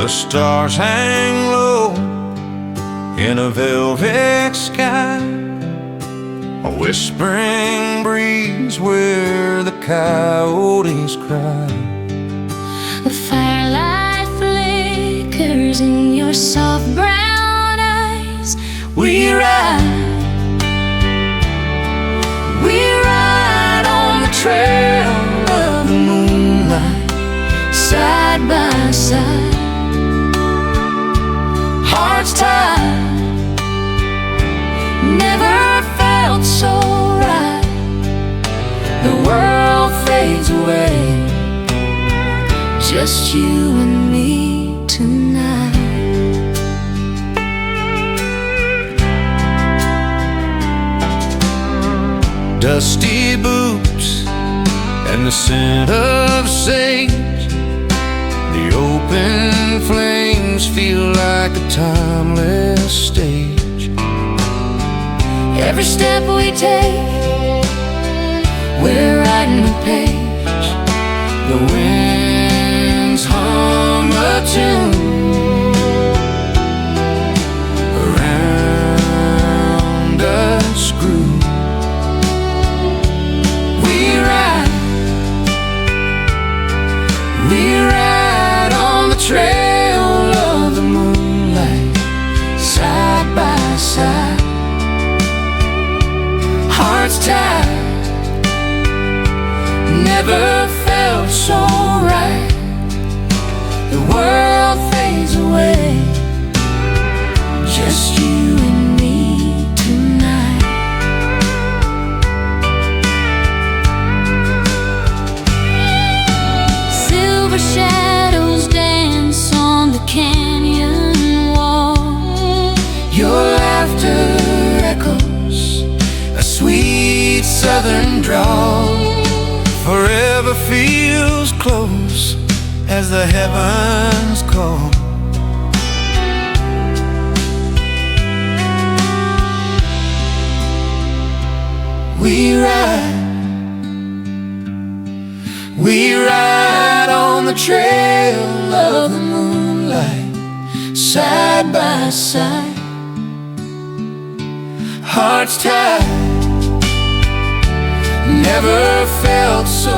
The stars hang low in a velvet sky, a whispering breeze where the coyotes cry. The firelight flickers in your soft brown eyes. We ride on the trail of the moonlight, side by side, hearts tied. Never felt so right. The world fades away, just you and me tonight. Dusty boots and the scent of sage, the open flames feel like a timeless stage. Every step we take, we're writing a page. The winds hum a tune around us groove. We ride on the trail of the moonlight, side by side, hearts tied. Never felt so right. The world fades away, just you and me tonight. Silver shadows dance on the canyon wall. Your laughter echoes a sweet southern drawl. Forever feels close as the heavens call. We ride on the trail of the moonlight, side by side, hearts tied. Never felt so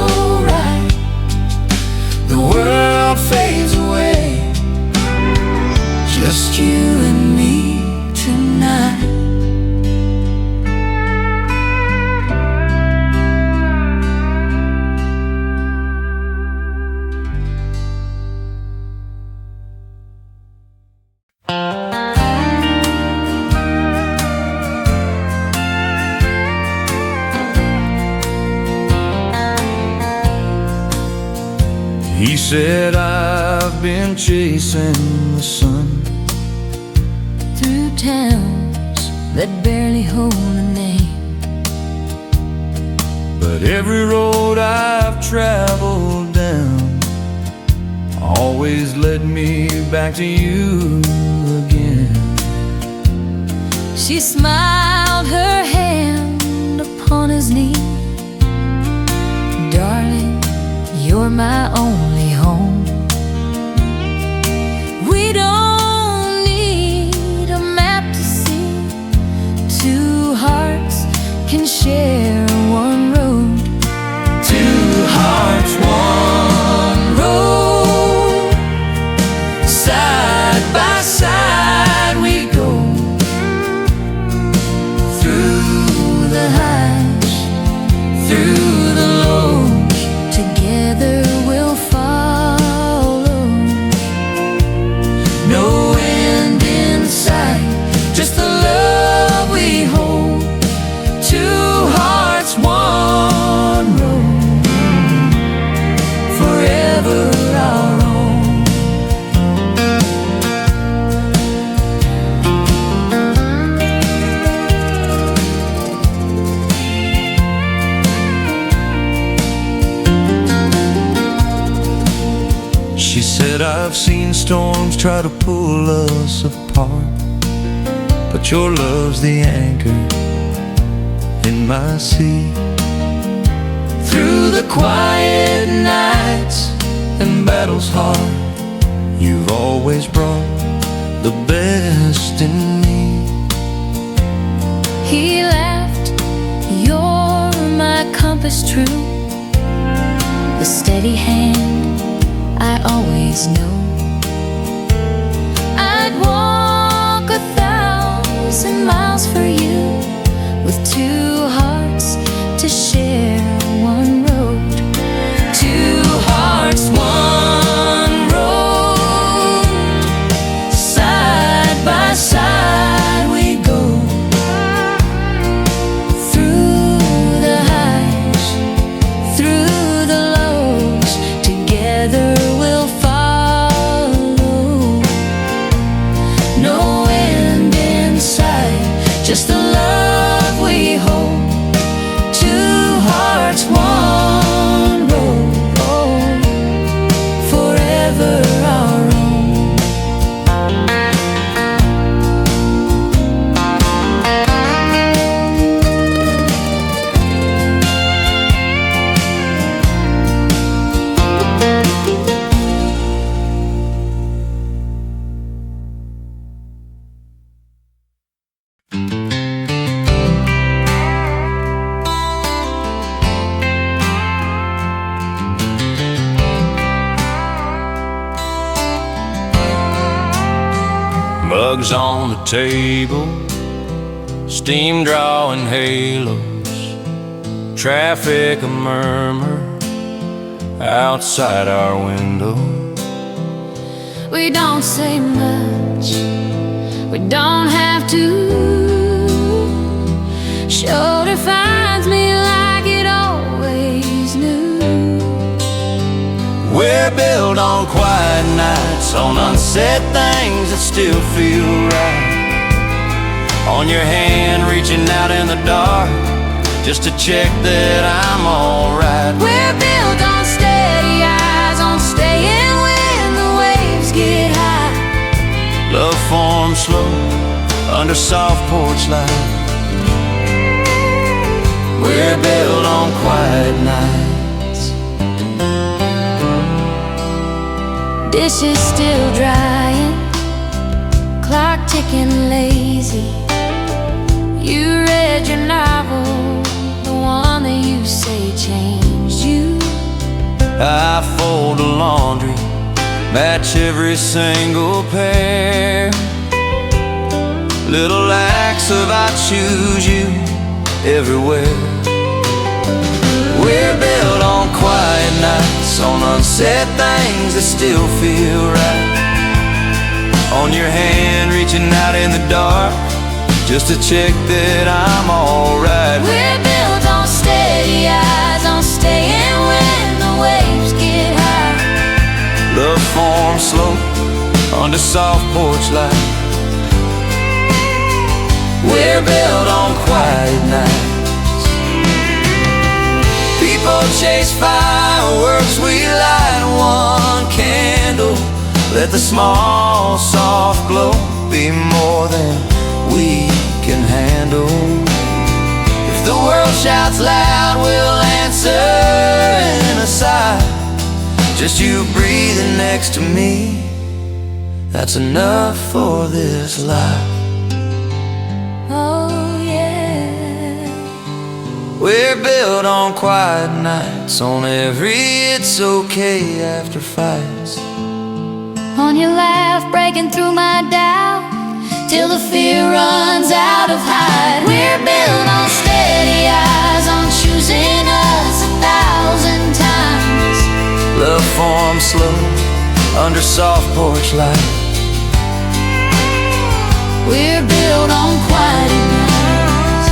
right. The world fades away, just you and me tonight. He said, I've been chasing the sun Through towns that barely hold a name, but every road I've traveled down always led me back to you again. she smiled, her hand upon his knee. Darling, you're my only home. We don't need a map to see. Two hearts can share one road. Two hearts, one road. Side by side we go, through the highs, through the lows. Together we'll follow. no end in sight, just the love we hold. Two hearts, one road, forever our own. She said, I've seen storms try to pull us apart, but your love's the anchor in my sea. Through the quiet nights and battles hard, You've always brought the best in me. He laughed, "You're my compass true, the steady hand I always know. I'd walk 1,000 miles for you, with two hearts to share one road. Two hearts, one road, side by side we go. Through the highs, through the lows, together we'll follow. No end in sight, just the love we hold. Two hearts, one road, oh, forever our own." Mugs on the table, steam drawing halos, traffic a murmur outside our window. We don't say much, we don't have to. Shoulder finds me like it always knew. We're built on quiet nights, on unsaid things that still feel right. On your hand, reaching out in the dark, just to check that I'm alright. We're built on steady eyes, on staying when the waves get high. Love forms slow under soft porch light. We're built on quiet nights. Dishes still drying, clock ticking lazy. You read your novel, the one that you say changed you. I fold the laundry, match every single pair. Little acts of I choose you everywhere. We're built on quiet nights, on unsaid things that still feel right. On your hand, reaching out in the dark, just to check that I'm alright. We're built on steady eyes, on staying when the waves get high. Love forms slow under soft porch light. We're built on quiet nights. People chase fireworks, we light one candle. Let the small soft glow be more than we can handle. If the world shouts loud, we'll answer in a sigh. Just you breathing next to me, that's enough for this life. Oh yeah. We're built on quiet nights, on every it's okay after fights. On your laugh, breaking through my doubt, till the fear runs out of hide. We're built on steady eyes, on choosing us 1,000 times. Love forms slow under soft porch light. We're built on quiet nights.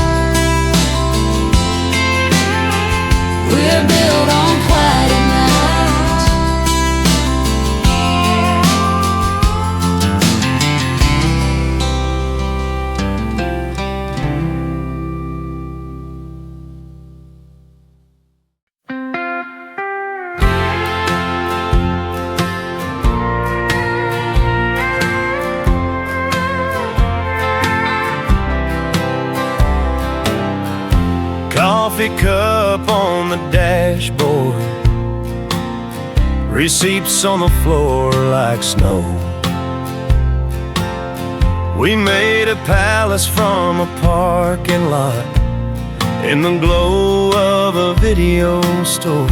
We're built on quiet nights. Coffee cup on the dashboard, receipts on the floor like snow. We made a palace from a parking lot in the glow of a video store.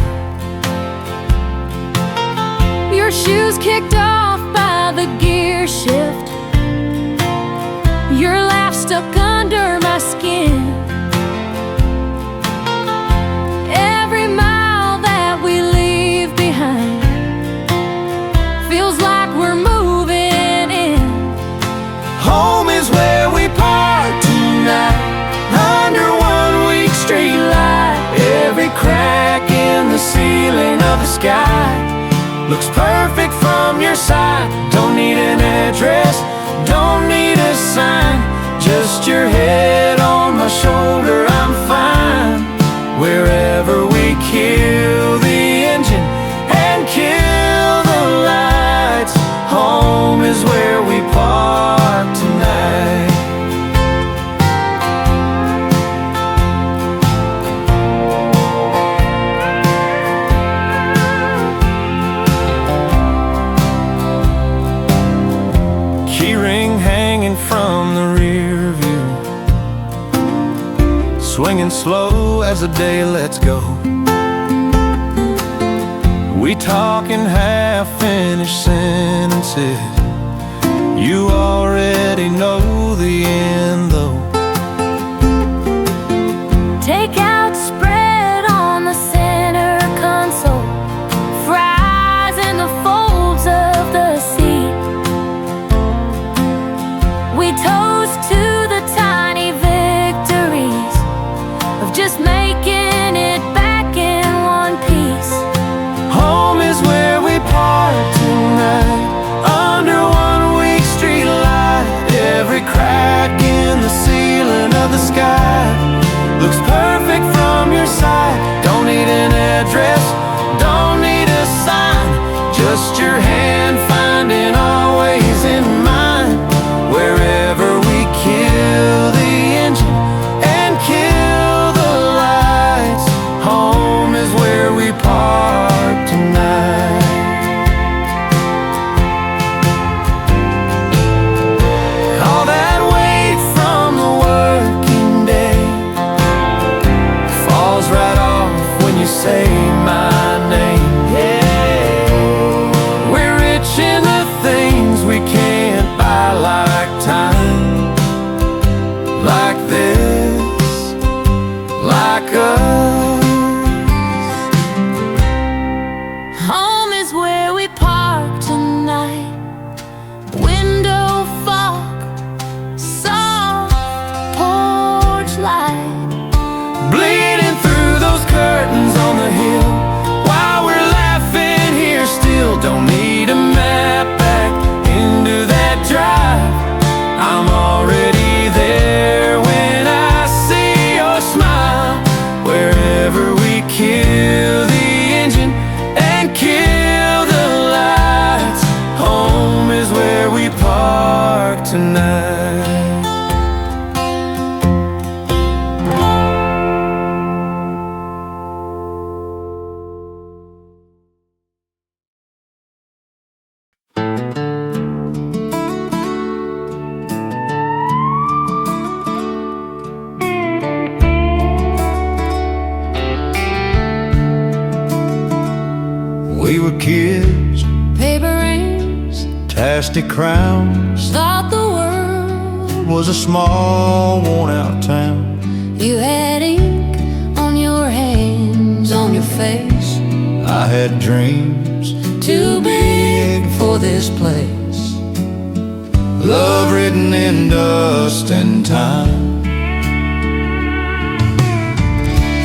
Your shoes kicked off by the gear shift, your laugh stuck under my skin. Every mile that we leave behind feels like we're moving in. Home is where we part tonight, under one week street light. Every crack in the ceiling of the sky looks perfect from your side. Don't need an address, don't need a sign, just your head on my shoulder, I'm fine. Wherever we kill the engine and kill the lights, home is where we park tonight. Keyring hanging from the rear view, swinging slow as the day lets go. We talk in half-finished sentences, you already know the end though. Takeout spread on the center console, fries in the folds of the seat. We toast to the tiny victories of just making it back in one piece. Home is where we part tonight, under one week street light. Every crack in the ceiling of the sky looks perfect from your side. Don't need an address, don't need a sign, just your hand finding our ways in mine. Wherever we kill the engine and kill the lights, home is where we park tonight. All that weight from the working day falls right off when you say my name. Yeah, we're rich in the things we can't buy, like time, like this, like us. Home is where we park tonight, window fog, soft porch light, Bleeding through those curtains on the hill, while we're laughing here still. Don't need a map back into that drive, I'm already there when I see your smile. Wherever we kill the engine and kill the lights, home is where we park tonight. We were kids, paper rings, tasty crowns, thought the world. was a small, worn-out town. You had ink on your hands, on your face, I had dreams too big for this place. love written in dust and time.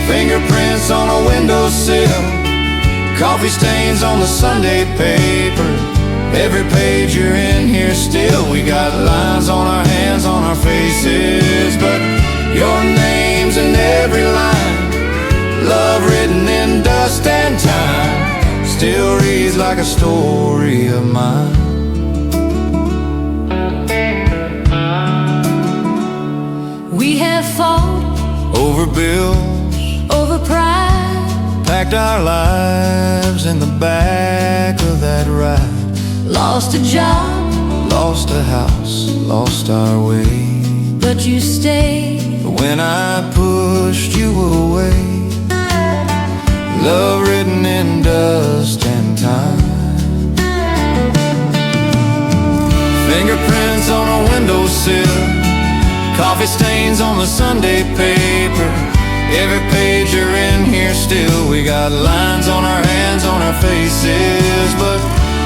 Fingerprints on a windowsill, coffee stains on the Sunday paper. Every page you're in here still. We got lines on our hands, on our faces, but your name's in every line. Love written in dust and time still reads like a story of mine. We have fought Over bills, over pride, packed our lives in the back back of that ride. Lost a job, Lost a house, lost our way. but you stayed. But when I pushed you away, love written in dust and time. Fingerprints on a windowsill, coffee stains on the Sunday paper. Every page you're in here still. We got lines on our hands, on our faces, but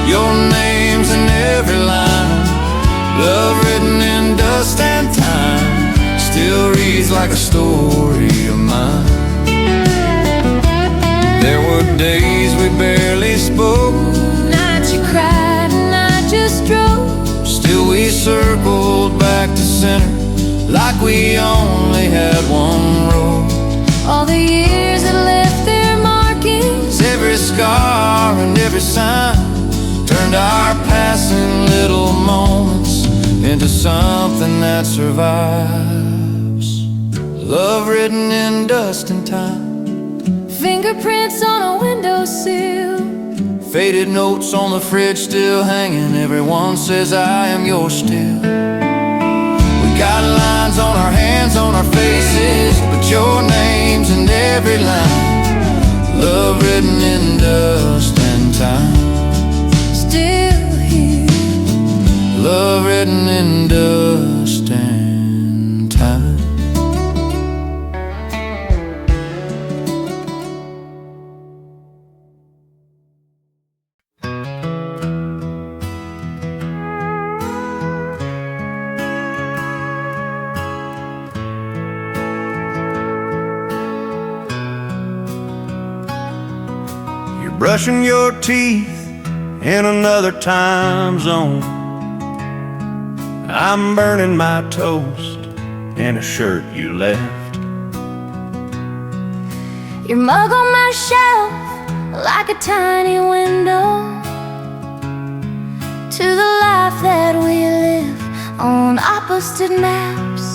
your name's in every line. Love written in dust and time still reads like a story of mine. There were days we barely spoke, Nights you cried and I just drove. still we circled back to center like we only had one road. All the years that left their markings, Every scar and every sign turned our passing little moments into something that survives. Love written in dust and time. fingerprints on a windowsill, Faded notes on the fridge still hanging. Everyone says I am yours still. We got lines on our hands, on our faces, but your name's in every line. Love written in dust and time. still here. Love written in dust and time. You're brushing your teeth in another time zone. I'm burning my toast in a shirt you left. Your mug on my shelf, like a tiny window to the life that we live on opposite maps.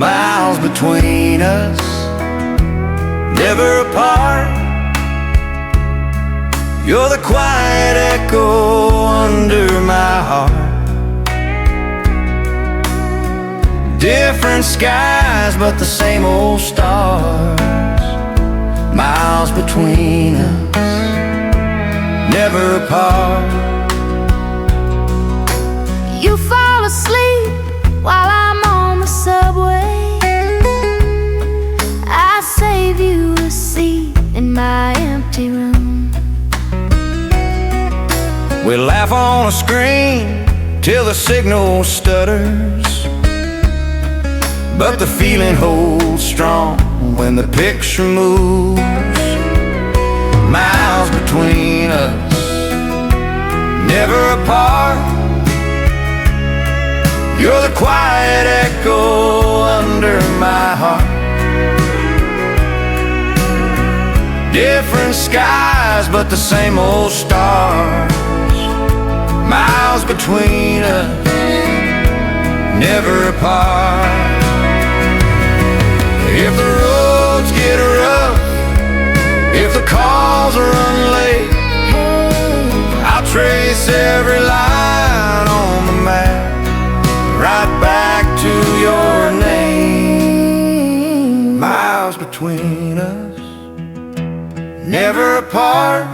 Miles between us, never apart. You're the quiet echo under my heart. Different skies, but the same old stars. Miles between us, never apart. You fall asleep while I'm on the subway. I save you a seat in my empty room. We laugh on a screen till the signal stutters, but the feeling holds strong when the picture moves. Miles between us, never apart. You're the quiet echo under my heart. Different skies, but the same old stars. Miles between us, never apart. If the roads get rough, if the calls are run late, I'll trace every line on the map right back to your name. Miles between us, never apart.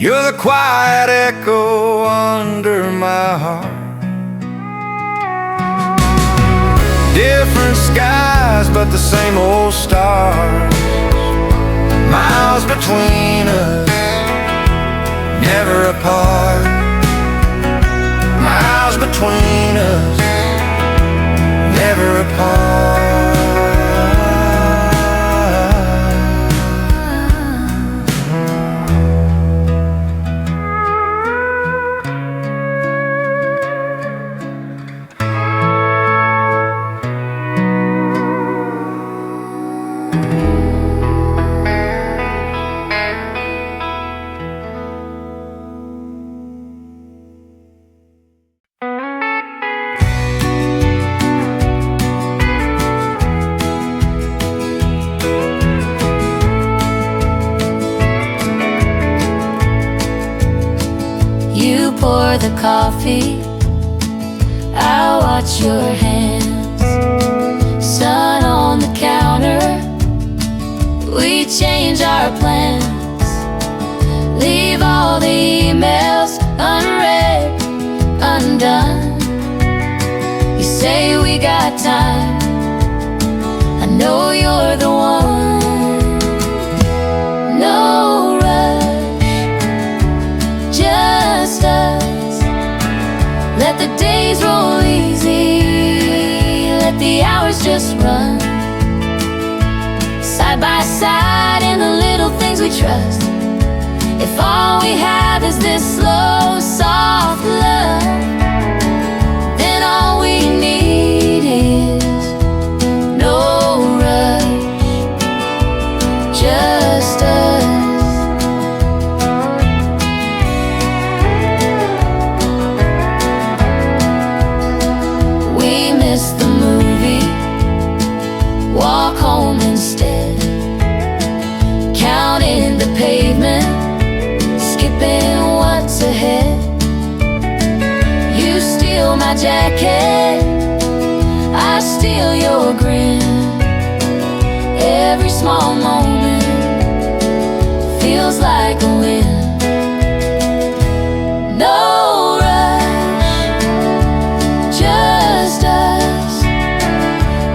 You're the quiet echo under my heart. Different skies, but the same old stars. Miles between us, never apart. Miles between us, never apart. the coffee, I watch your hands. Sun on the counter, we change our plans. Leave all the emails unread, undone. You say we got time, I know you're the one. No rush, just us. Let the days roll easy, let the hours just run. Side by side in the little things we trust. If all we have is this slow, soft love, then all we need is no rush, just us. We miss the movie, walk home instead, counting the pavement, skipping what's ahead. You steal my jacket, I steal your grin. Every small moment feels like a win. No rush, just us.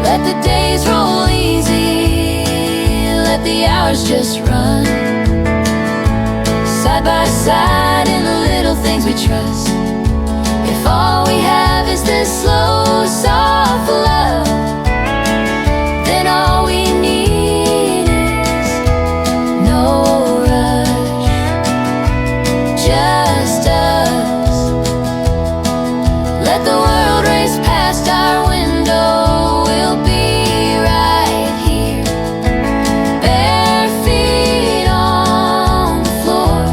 Let the days roll easy, let the hours just run. Side by side in the little things we trust. If all we have is this slow, soft love, then all we need is no rush, just us. Let the world race past our window, we'll be right here, bare feet on the floor.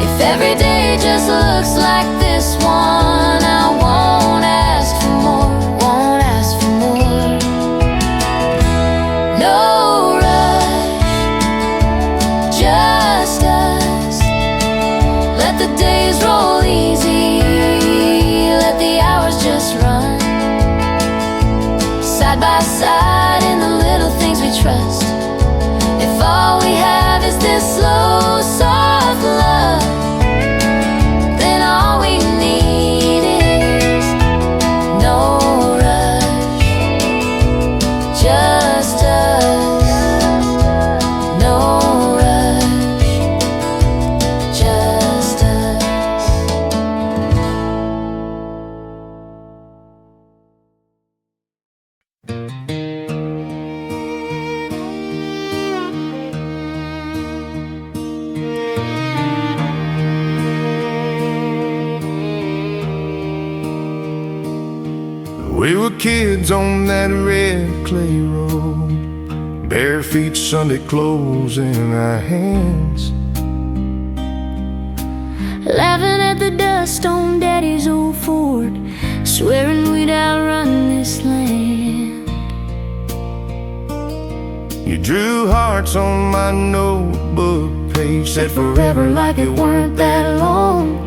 If every day just looks like this one, I won't ask for more, won't ask for more. No rush, just us. Let the days roll easy, let the hours just run. Side by side in the little things we trust. If all we have is this slow, soft love, then all we need is no rush, just us. No rush, just us. We were kids on that red clay road, bare feet, Sunday clothes in our hands. Laughing at the dust on Daddy's old Ford, swearing we'd outrun this land. You drew hearts on my notebook page, said forever like it weren't that long.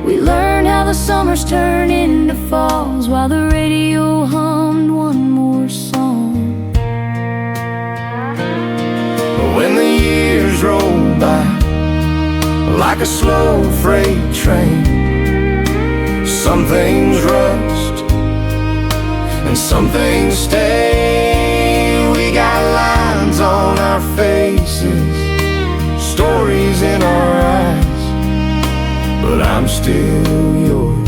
We learned how the summers turn into falls while the radio hummed one more song. When the years roll by like a slow freight train, some things rust and some things stay. We got lines on our faces, stories in our eyes, but I'm still yours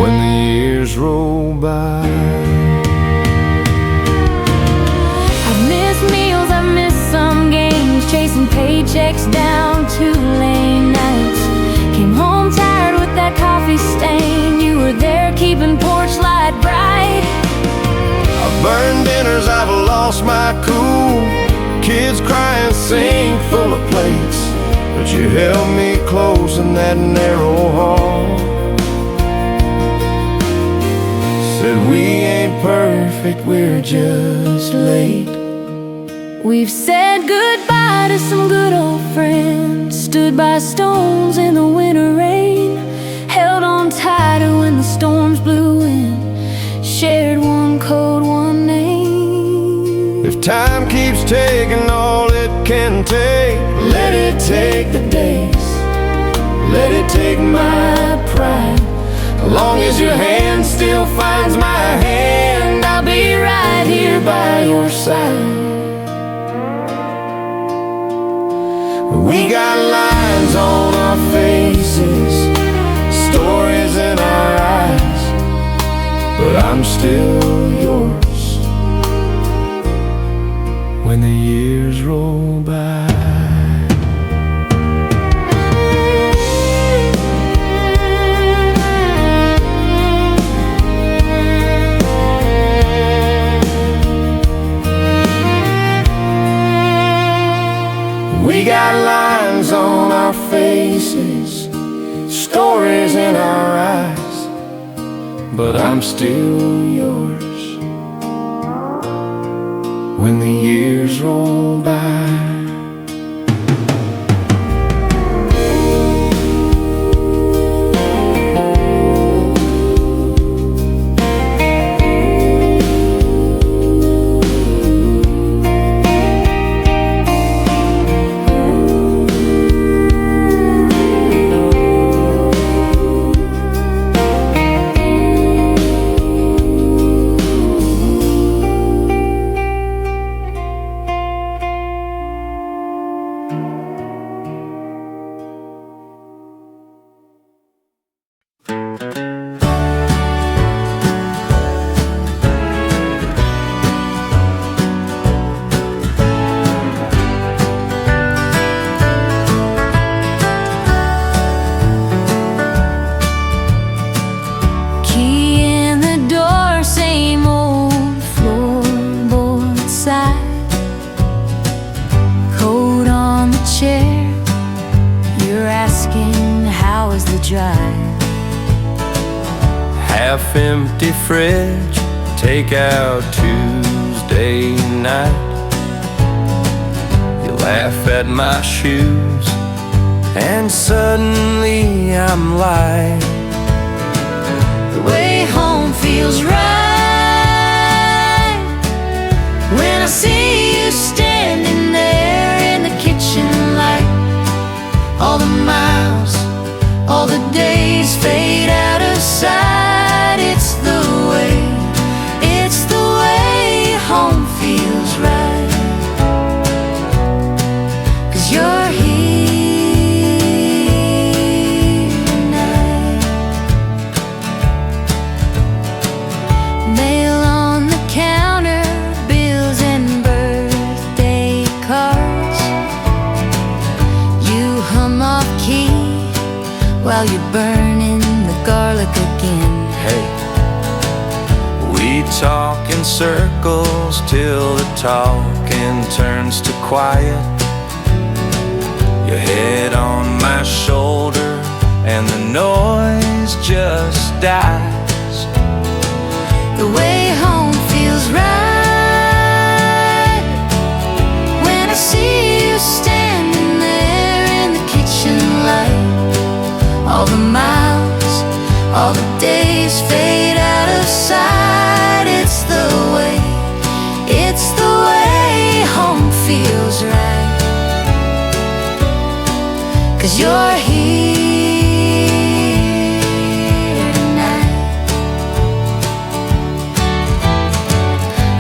when the years roll by. I've missed meals, I've missed some games, chasing paychecks down 2-lane nights. Came home tired with that coffee stain, you were there keeping porch light bright. I've burned dinners, I've lost my cool, kids crying, sink full of plates, but you held me close in that narrow hall. Said we ain't perfect, we're just late. We've said goodbye to some good old friends, stood by stones in the winter rain, held on tighter when the storms blew in, shared one code, one name. If time keeps taking all it can take, Let it take the days, let it take my pride. As long as your hand still finds my hand, I'll be right here by your side. We got lines on our faces, stories in our eyes, but I'm still yours when the years roll by. We got lines on our faces, stories in our eyes, but I'm still yours when the years roll by. Half-empty fridge, take out Tuesday night. You laugh at my shoes, and suddenly I'm light. The way home feels right when I see you standing there in the kitchen light. All the miles, all the days fade out of sight. It's the way home feels right. 'Cause you're here tonight. Mail on the counter, bills and birthday cards. You hum off key while you're burning the garlic again. Hey, we talk in circles till the talking turns to quiet. Your head on my shoulder and the noise just dies. The way home feels right when I see you standing there in the kitchen light. All the miles, all the days fade out of sight. It's the way home feels right. 'Cause you're here tonight.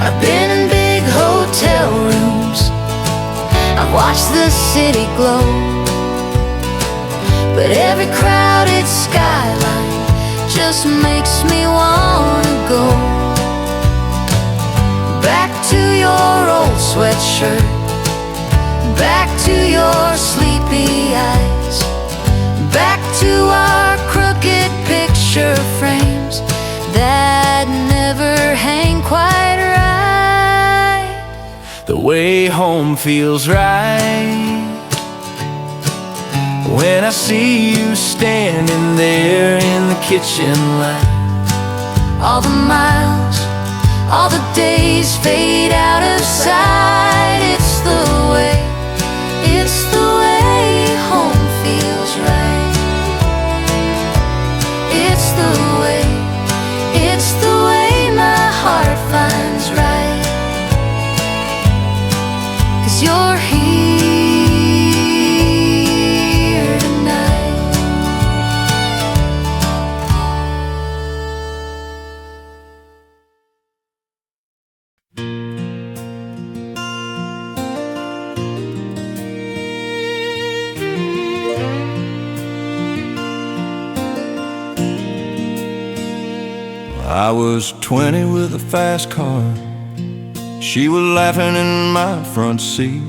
I've been in big hotel rooms, I've watched the city glow, but every crowded skyline just makes me wanna go back to your old sweatshirt, back to your sleepy eyes, back to our crooked picture frames that never hang quite right. The way home feels right when I see you standing there in the kitchen light. All the miles, all the days fade out of sight. It's I was 20 with a fast car. She was laughing in my front seat.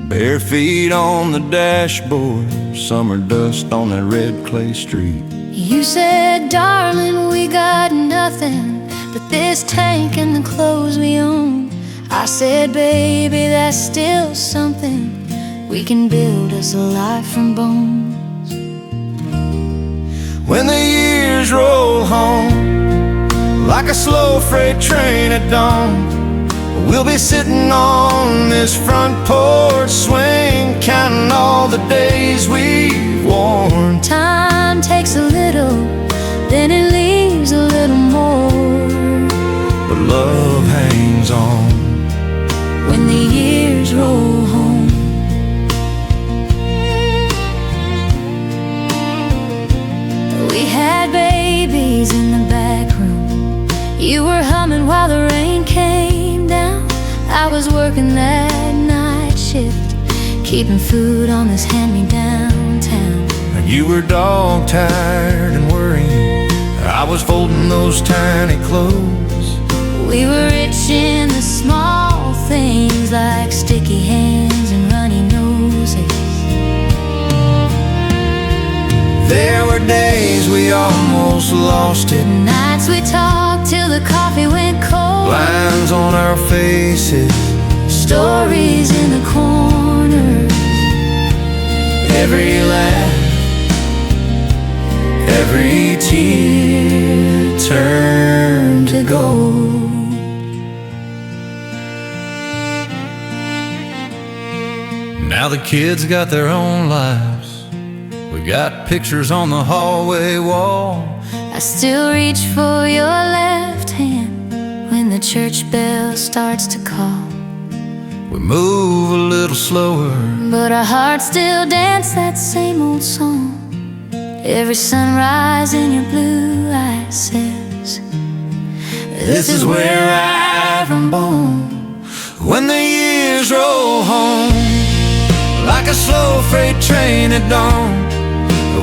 Bare feet on the dashboard, summer dust on that red clay street. You said, darling, we got nothing but this tank and the clothes we own. I said, baby, that's still something. We can build us a life from bones. When the years roll home like a slow freight train at dawn, we'll be sitting on this front porch swing, counting all the days we've worn. Time takes a little, then it leaves a little more. But love hangs on when the years roll home. We had babies in the back room. You were humming while the rain came down. I was working that night shift, keeping food on this hand-me-down town. And you were dog-tired and worried. I was folding those tiny clothes. We were rich in the small things like sticky hands and runny noses. There were days we almost lost it. Nights we talked till the coffee went cold. Lines on our faces, stories in the corners. every laugh, every tear turned to gold. Now the kids got their own lives. We got pictures on the hallway wall. I still reach for your left hand when the church bell starts to call. We move a little slower, but our hearts still dance that same old song. Every sunrise in your blue eyes says, this is where I'm born. When the years roll home like a slow freight train at dawn,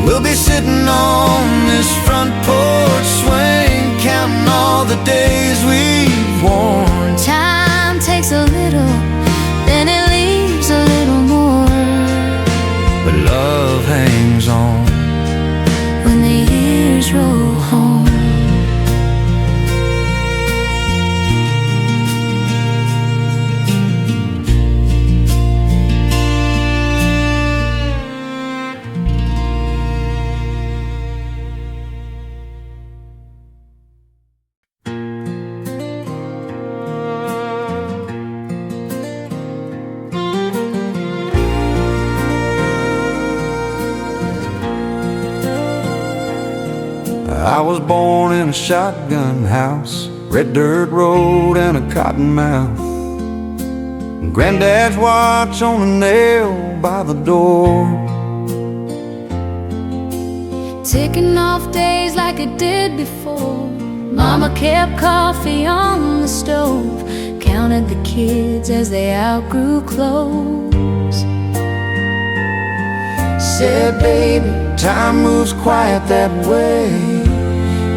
we'll be sitting on this front porch swing, counting all the days we've worn. Time takes a little, then it leaves a little more. But love hangs on when the years roll home. I was born in a shotgun house, red dirt road and a cotton mouth. Granddad's watch on a nail by the door, Ticking off days like it did before. Mama kept coffee on the stove, counted the kids as they outgrew clothes. said, baby, time moves quiet that way.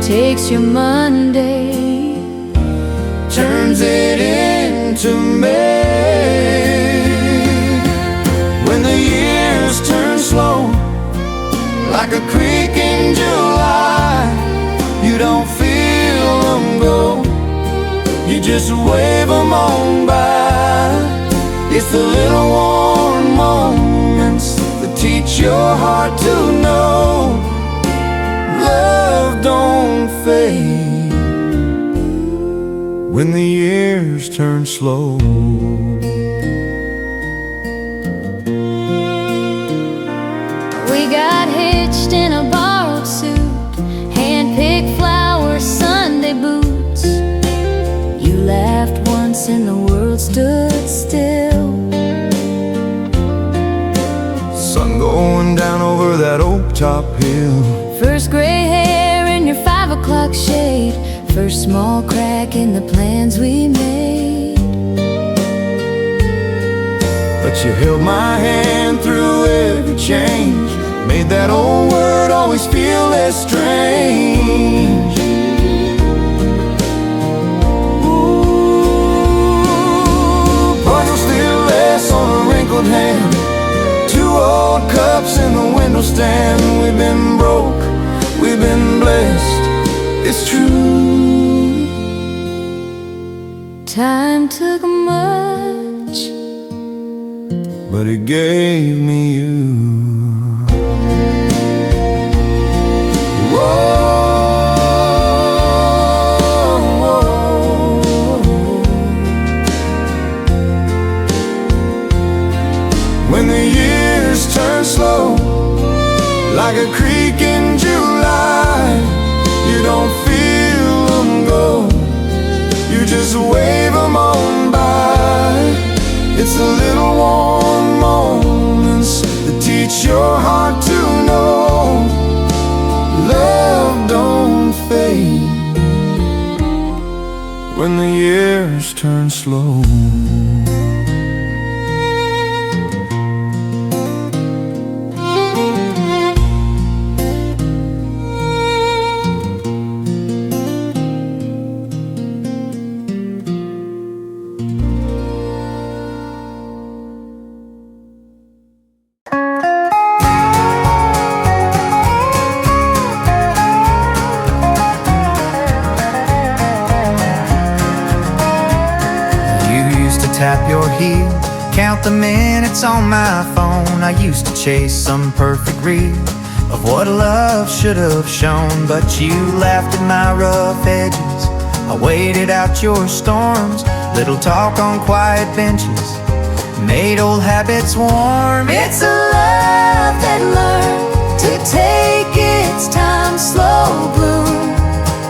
Takes your Monday, Turns it into May. When the years turn slow like a creek in July, you don't feel them go, you just wave them on by. It's the little warm moments that teach your heart to know love don't fade when the years turn slow. we got hitched in a borrowed suit, hand-picked flowers, Sunday boots. You laughed once and the world stood still. Sun going down over that oak top hill. First gray hair in your 5 o'clock shade, first small crack in the plans we made. But you held my hand through every change, made that old word always feel less strange. old cups in the window stand. We've been broke, we've been blessed, it's true. Time took much, but it gave me you. When the years turn slow, like a creek in July, you don't feel them go, you just wave them on by. It's the little warm moments that teach your heart to know love don't fade when the years turn slow. Tap your heel, count the minutes on my phone. I used to chase some perfect reel of what love should have shown, but you laughed at my rough edges. I waited out your storms. Little talk on quiet benches made old habits warm. it's a love that learned to take its time, slow bloom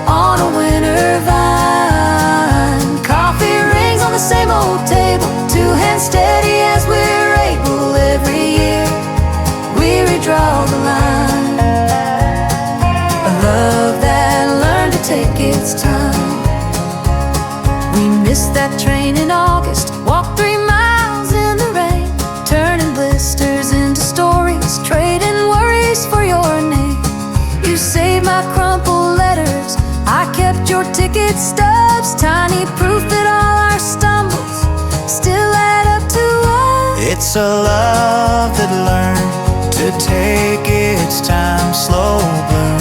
on a winter vine. Coffee rings on the same old table, two hands steady as we're able. Every year we redraw the line. A love that learned to take its time. We missed that train in August, walked 3 miles in the rain, turning blisters into stories, trading worries for your name. You saved my crumpled letters, I kept your ticket stubs, tiny proof that all our stumbles still add up to us. It's a love that learned to take its time, slow bloom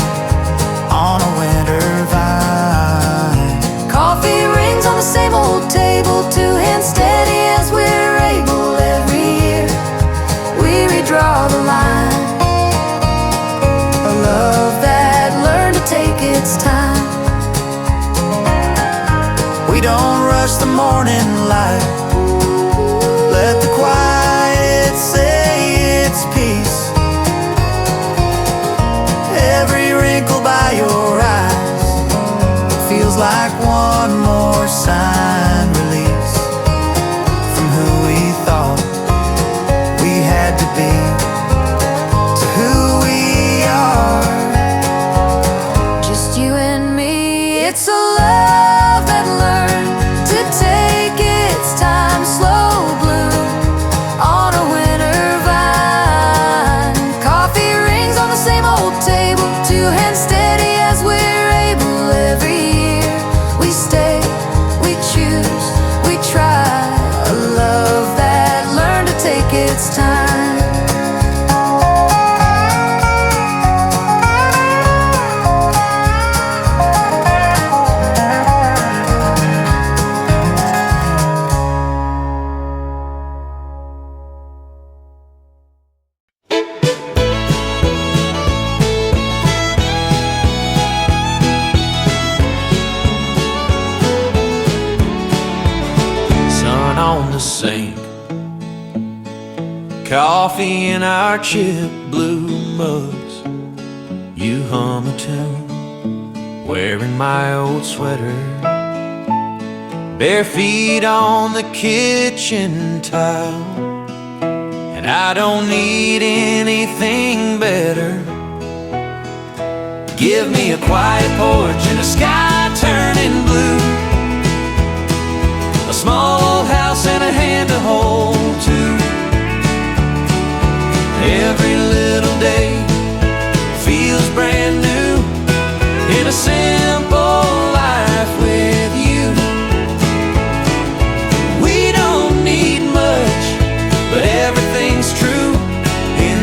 on a winter vine. Coffee rings on the same old table, two hands steady as we're able. Every year we redraw the line. A love that learned to take its time. We don't rush the morning light, let the quiet say its piece. Every wrinkle by your eyes feels like one more sign release from who we thought we had to be to who we are. Just you and me, it's a love that learned to take its time, slow bloom on a winter vine. Coffee rings on the same old table, two hands steady as we're able. Every year we stay, we choose, we try. A love that learned to take its time. Sun on the sink, coffee in our chip blue mugs. You hum a tune, wearing my old sweater, bare feet on the kitchen tile. And I don't need anything better. Give me a quiet porch and a sky turning blue, a small house and a hand to hold to. Every little day feels brand new in a simple life with you. We don't need much, but everything's true in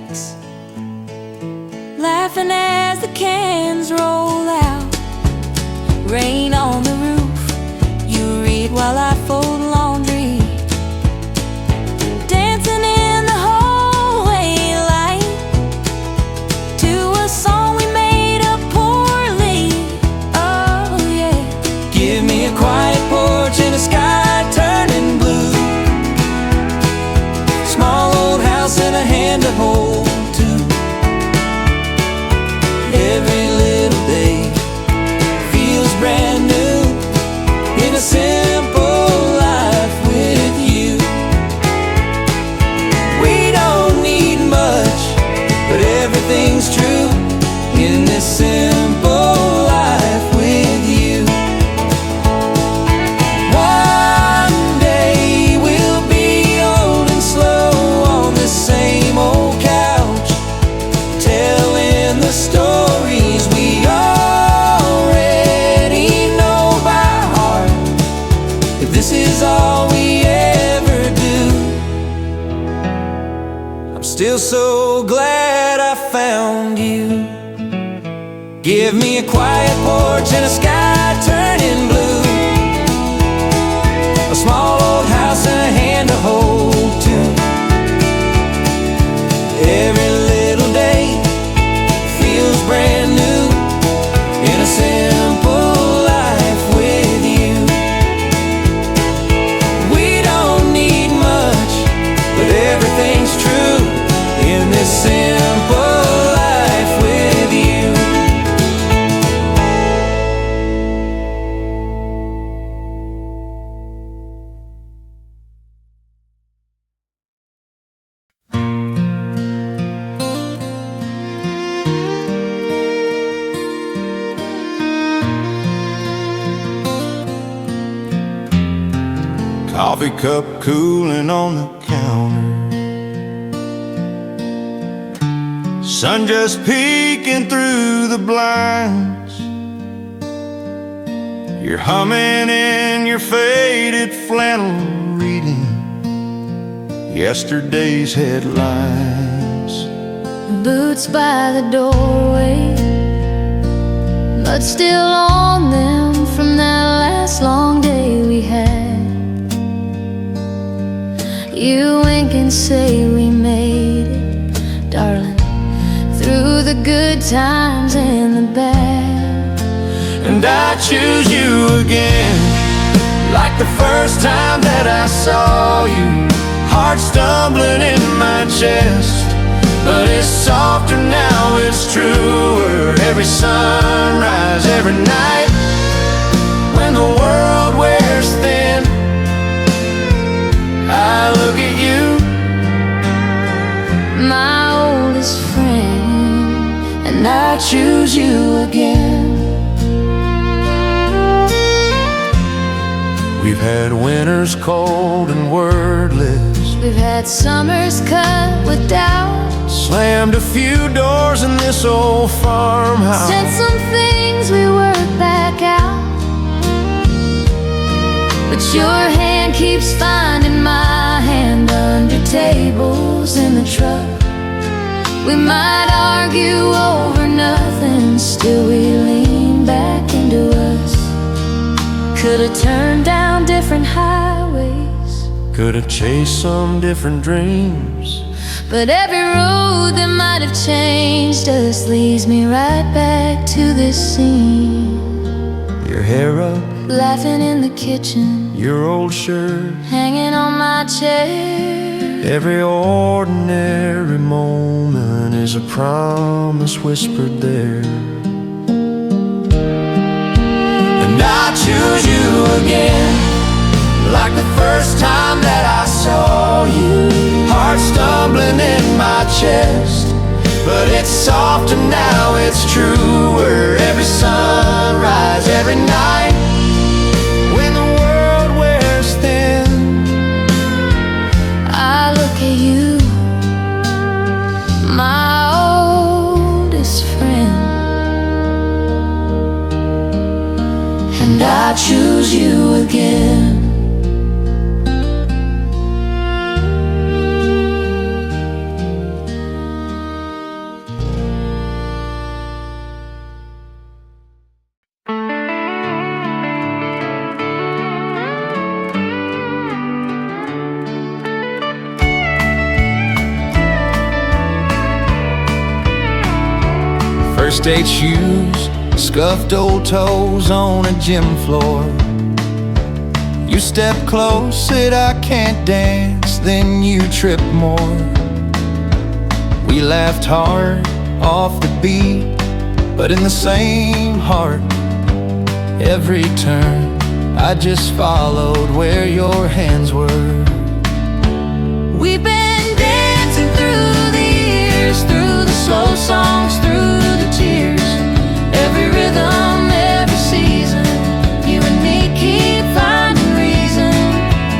breaks, laughing as the cans roll out. Rain on the roof, you read while I fold laundry. Dancing in the hallway light to a song we made up poorly. Oh yeah. Give me a quiet porch and a sky turning blue, small old house and a hand to hold to. Every little day feels brand new in a simple life with you. We don't need much, but everything's true in this simple life with you. One day we'll be old and slow on this same old couch, telling the stories we already know by heart. If this is all we ever do, I'm still so glad I found you. Give me a quiet porch and a sky turning blue, a small old house and a hand to hold to. Every little day feels brand new in a simple life with you. We don't need much, but everything's true in this simple life with you. Coffee cup cooling on the counter, sun just peeking through the blinds. You're humming in your faded flannel, reading yesterday's headlines. Boots by the doorway, mud still on them from that last long day we had. You wink and say we made it, darling, through the good times and the bad. And I choose you again, like the first time that I saw you. Heart stumbling in my chest, but it's softer now, it's truer. Every sunrise, every night, when the world wears thin, I look at you, My oldest friend, and I choose you again. we've had winters cold and wordless, We've had summers cut with doubt, slammed a few doors in this old farmhouse. said some things we worked back out, but your hand keeps finding my hand under tables in the truck. We might argue over nothing, still we lean back into us. Could've turned down different highways, Could have chased some different dreams, but every road that might have changed us leads me right back to this scene. your hair up, Laughing in the kitchen, your old shirt, hanging on my chair. every ordinary moment is a promise whispered there. And I choose you again, like the first time that I saw you. Heart stumbling in my chest, but it's softer now, it's truer. Every sunrise, every night, when the world wears thin, I look at you, my oldest friend, and I choose you again. First date shoes, scuffed old toes on a gym floor. You step close, said I can't dance, then you trip more. We laughed hard off the beat, but in the same heart. Every turn, I just followed where your hands were. We've been dancing through the years, through the slow songs, through the tears. Every rhythm, every season, you and me keep finding reason.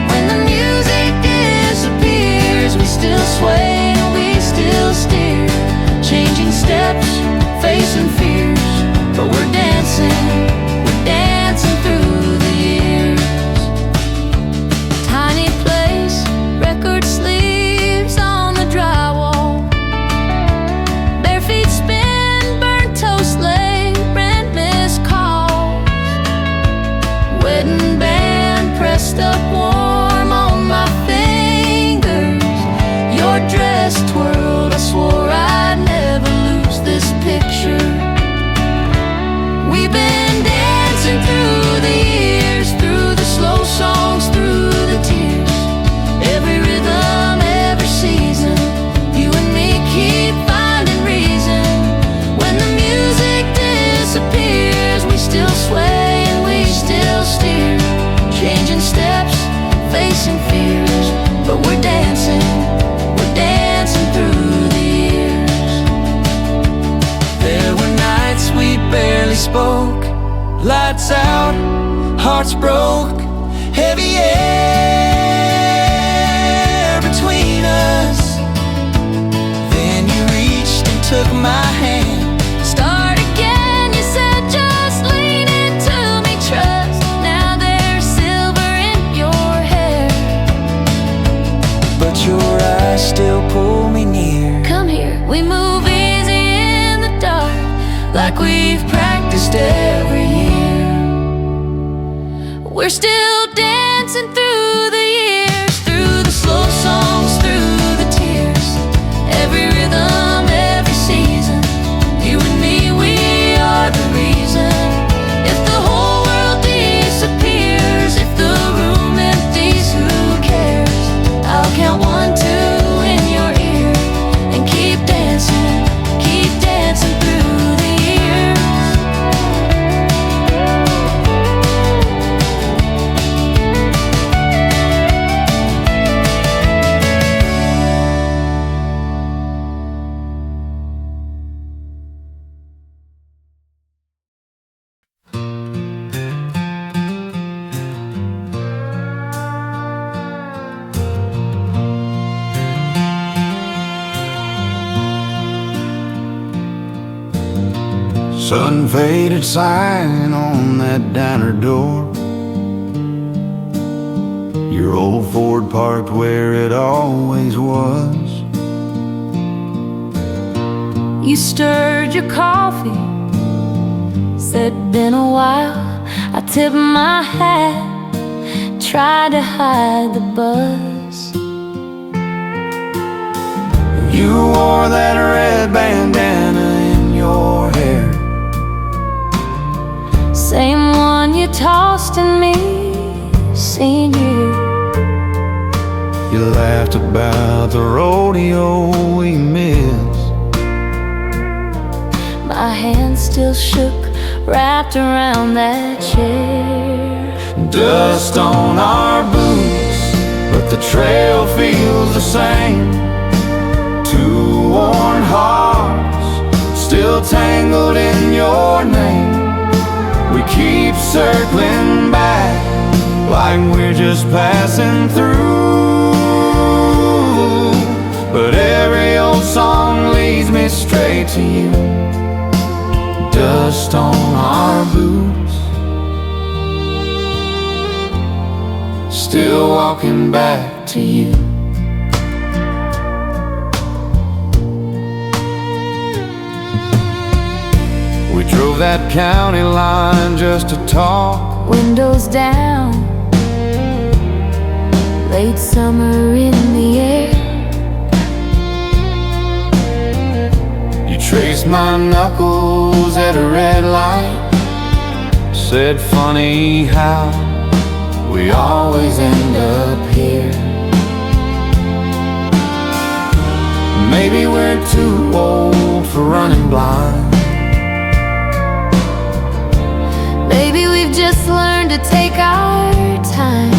When the music disappears, we still sway, we still steer. Changing steps, facing fears, but we're dancing through the years. Tiny place, record sleeves on the drywall. Bare feet spin, burnt toast lay, rent missed calls. Wedding band pressed up warm on my fingers. Your dress twirled, I swore I'd never lose this picture. We've been dancing through the years, through the slow songs, through the tears. Every rhythm, every season, you and me keep finding reason. When the music disappears, we still sway and we still steer. Changing steps, facing fears, but we're dancing through the years. There were nights we barely spoke, lights out, hearts broke, heavy air between us. Then you reached and took my hand. Start again, you said, just lean into me, trust. Now there's silver in your hair, But your eyes still pull me near. come here, we move easy in the dark, like we've practiced every year. We're still dancing through the years, through the slow songs, through the tears. Every rhythm, every season, you and me, we are the reason. If the whole world disappears, if the room empties, who cares? I'll count 1, 2 in your ear and keep dancing through the years. Sun-faded sign on that diner door. Your old Ford parked where it always was. You stirred your coffee, said been a while. I tipped my hat, tried to hide the buzz. You wore that red bandana in your hair. Same one you tossed in me, seen you. You laughed about the rodeo we missed. My hand still shook, wrapped around that chair. Dust on our boots, but the trail feels the same. Two worn hearts, still tangled in your name. We keep circling back, like we're just passing through. But every old song leads me straight to you. Dust on our boots, still walking back to you. We drove that county line just to talk. Windows down, late summer in the air. You traced my knuckles windows at a red light. Said funny how we always end up here. Maybe we're too old for running blind. Maybe we've just learned to take our time.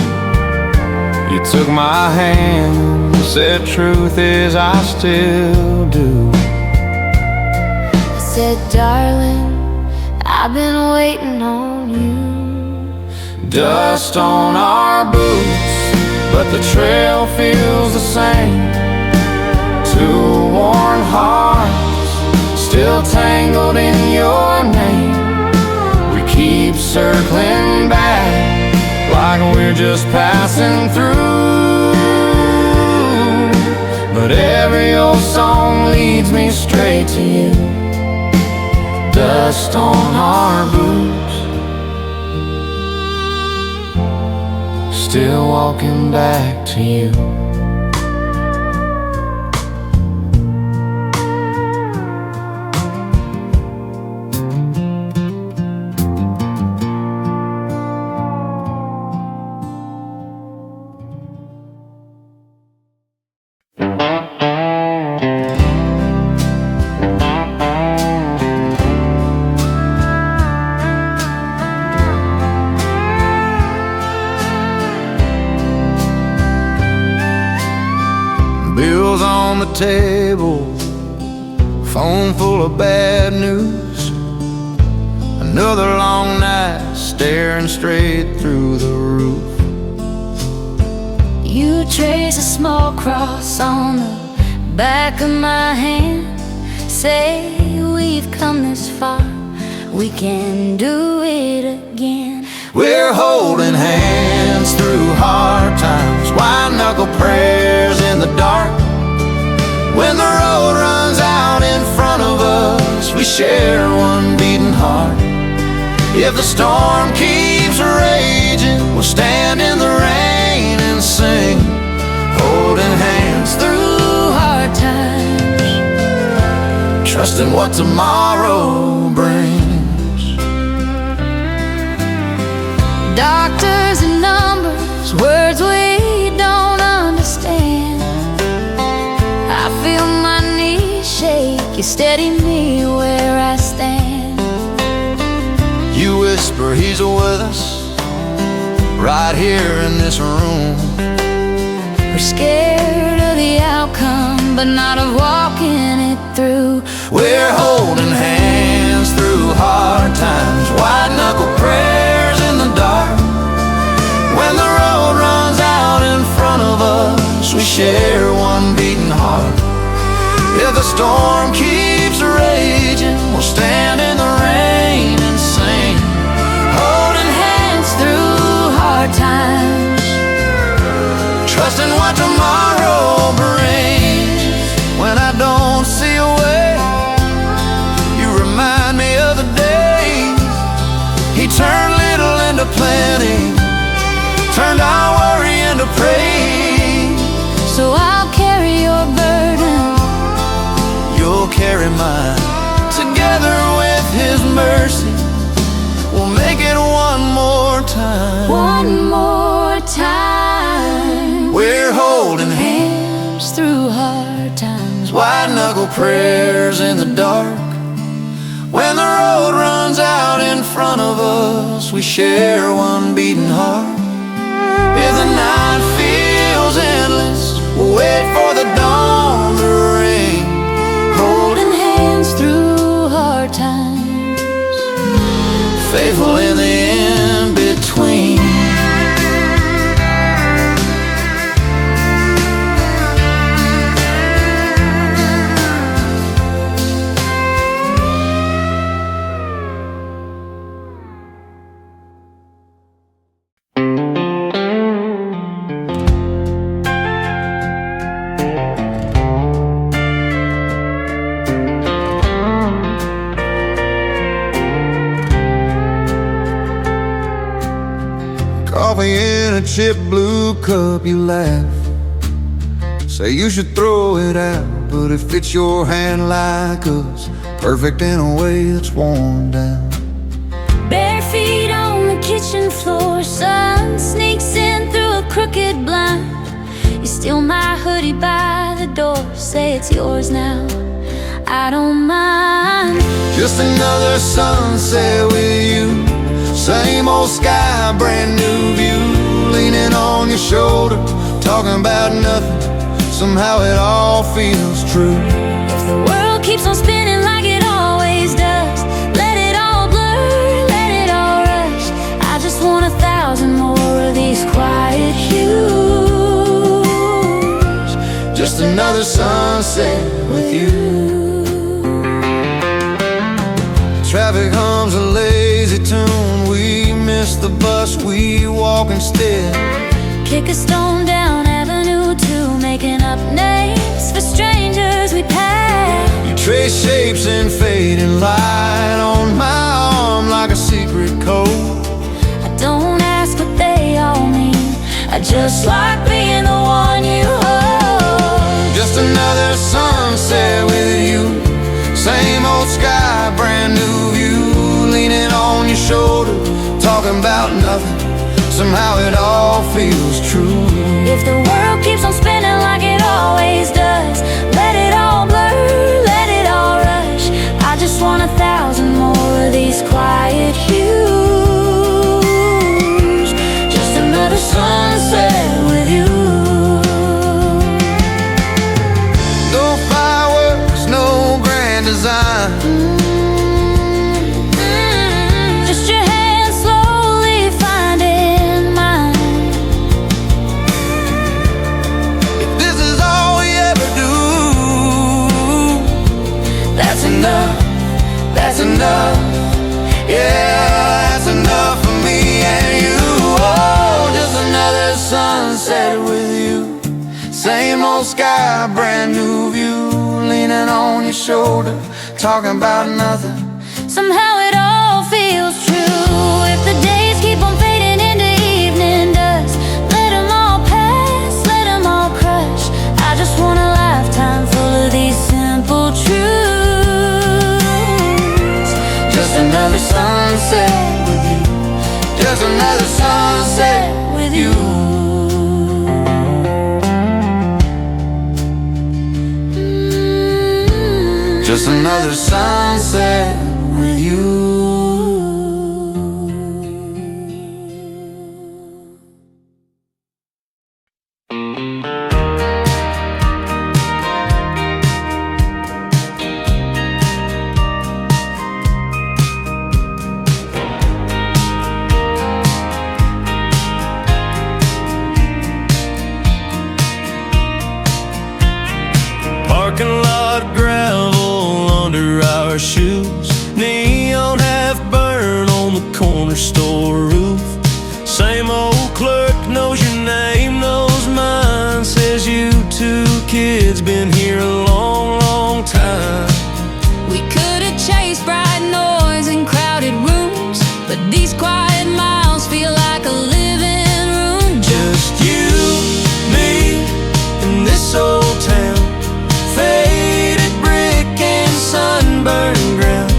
You took my hand, said truth is I still do. I said, darling, I've been waiting on you. Dust on our boots, but the trail feels the same. Two worn hearts, still tangled in your name. We keep circling back, like we're just passing through. But every old song leads me straight to you. Dust on our boots, still walking back to you. Bills on the table, phone full of bad news. Another long night staring straight through the roof. You trace a small cross on the back of my hand. Say we've come this far, we can do it again. We're holding hands through hard times, white knuckle prayers in the dark. When the road runs out in front of us, we share one beating heart. If the storm keeps raging, we'll stand in the rain and sing, holding hands through hard times, trusting what tomorrow brings. Doctors and numbers, words we don't understand. I feel my knees shake, you steady me where I stand. You whisper he's with us, right here in this room. We're scared of the outcome, but not of walking it through. We're holding hands through hard times, white knuckle prayers in the dark. When the road runs out in front of us, we share one beating heart. If the storm keeps raging, we'll stand in the rain and sing, holding hands through hard times, trusting what tomorrow brings. When I don't see a way, you remind me of the days he turned little into plenty, turned our worry into praise. So I'll carry your burden, you'll carry mine. Together with his mercy, we'll make it one more time. one more time. We're holding Hands through hard times, white knuckle prayers in the dark. When the road runs out in front of us, we share one beating heart. If the night feels endless, we'll wait for the dawn to ring, holding hands through hard times, faithful in the in-between. Coffee in a chip blue cup, you laugh, say you should throw it out. But if it's your hand like us, perfect in a way that's worn down. Bare feet on the kitchen floor, sun sneaks in through a crooked blind. You steal my hoodie by the door, say it's yours now, I don't mind. Just another sunset with you, same old sky, brand new view. Leaning on your shoulder, talking about nothing, somehow it all feels true. If the world keeps on spinning like it always does, let it all blur, let it all rush. I just want 1,000 more of these quiet hues. Just another sunset with you. Traffic hums a lazy tune, we miss the bus, we walk instead. Kick a stone down Avenue 2, making up names for strangers we pass. You trace shapes in fading light on my arm like a secret code. I don't ask what they all mean, I just like being the one you hold. Just another sunset with you, same old sky, brand new view. Leaning on your shoulder, talking about nothing, somehow it all feels true. If the world keeps on spinning like it always does, let it all blur, let it all rush. I just want 1,000 more of these quiet hues. Just another sunset with you. No fireworks, no grand design. Just your hand slowly finding mine. If this is all we ever do, that's enough, that's enough. Yeah, that's enough for me and you. Oh, just another sunset with you, same old sky, brand new view. Leaning on your shoulder, talking about nothing, Somehow it all feels true. If the days keep on fading into evening dust, let them all pass, let them all crush. I just want a lifetime full of these simple truths. just another sunset with you, just another sunset with you. Just another sunset with you. Parking lot gravel under our shoes, neon half burn on the corner store roof. Same old clerk knows your name, knows mine, says you two kids been here a long, long time. We could have chased bright noise in crowded rooms, but these quiet miles feel like a living room. Just you, me, and this old town. Faded brick and sunburned ground.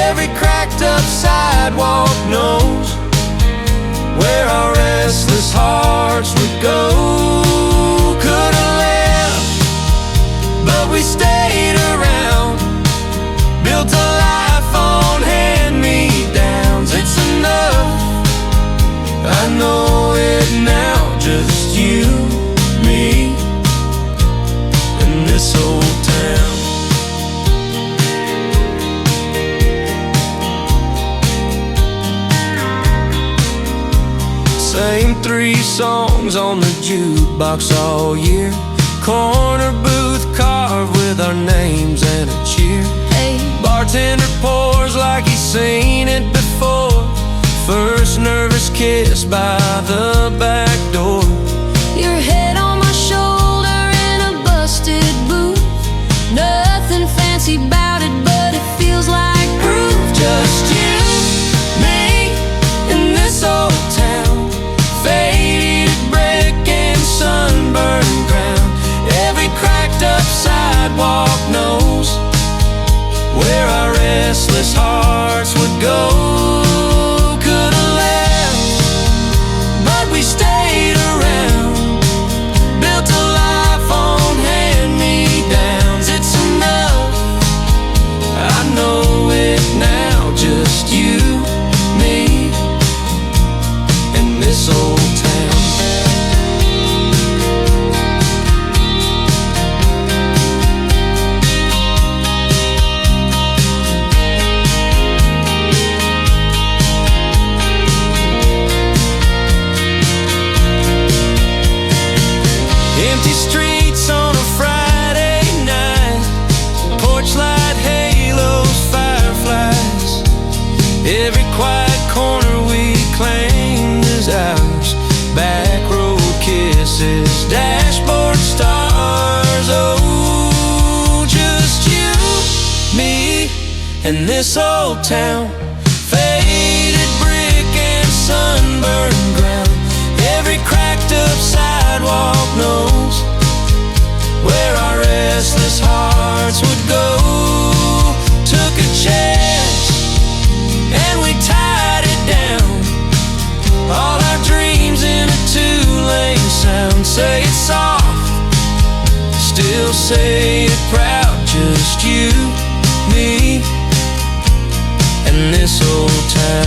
Every cracked up sidewalk knows where our restless hearts would go. Could've left, but we stayed around. Built a life on hand-me-downs. It's enough, I know it now. Just you, me, in this old town. Same 3 songs on the jukebox all year. Corner booth carved with our names and a cheer. Hey, Bartender pours like he's seen it before. First nervous kiss by the back door. your head on my shoulder in a busted booth. Nothing fancy about it, but it feels like proof. Just you, me, in this old town. Faded brick and sunburned ground. Every restless hearts would go. Could've left, but we stayed around. Built a life on hand-me-downs. It's enough, I know it now. Just you, me, and this old town. Empty streets on a Friday night, porch light halos, fireflies. Every quiet corner we claimed is ours. Back road kisses, dashboard stars. Oh, just you, me, and this old town. Faded brick and sunburned ground. Every cracked up sidewalk knows where our restless hearts would go. Took a chance and we tied it down. All our dreams in a two-lane sound. Say it soft, still say it proud. Just you, me, and this old town.